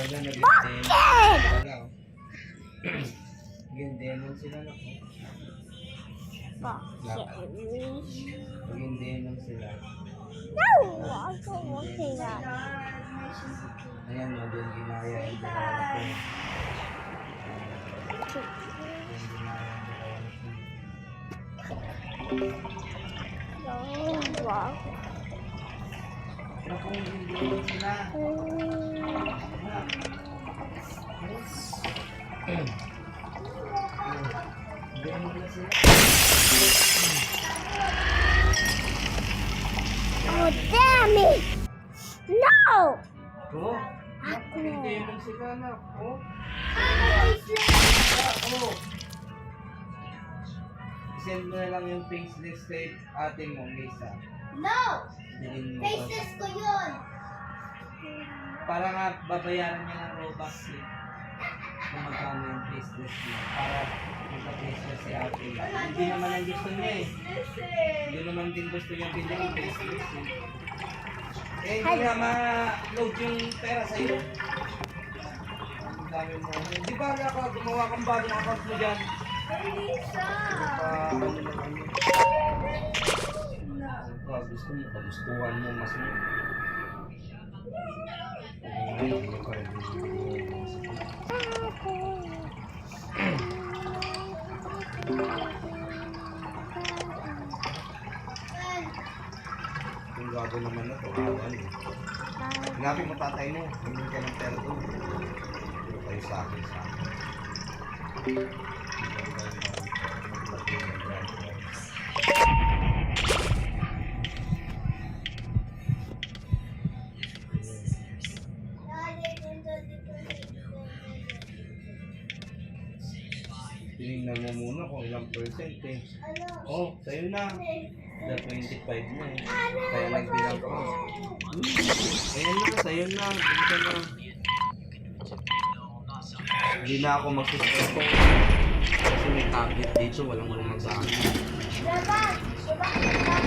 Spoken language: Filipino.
Naging demon sila na po. Naging demon sila. No! Ako okay na. Ayan o, doon ginaya yung dalawa ko. Doon ginaya yung dalawa ko. Wow. Naku, naging demon sila. Demon na sila. Oh, damn it! No! Oh, naging demon sila na. Oh. Send mo na lang yung faceless kay ate mo, Lisa. No! Bilhin mo. Faceless ko yun! Para nga babayaran niya ng Robux eh. Kung magkano yung faceless niya. Para magka-faceless si ate. Hindi naman ang gusto niya eh. Hindi naman din gusto niya bilhin yung faceless eh. Eh, hindi nga ma-load yung pera sa'yo. Ang dami mo. Di ba ka gumawa kang bagong account mo dyan? Lisa! Ano na kami? Gusto mo, kagustuhan mo mas mo. Yung gago naman na to, awan eh. Hanapin mo tatay mo, hindi ka ng pera doon. Hindi kayo sa akin. Tinignan mo muna kung ilang percent eh. Oh, sa'yo na. The 25 na eh. Kaya nagbilang ko. Ayan na, sa'yo na. Dito na. Hindi na ako magsusuko. Kasi may tablet dito, walang sa akin. Diba? Diba?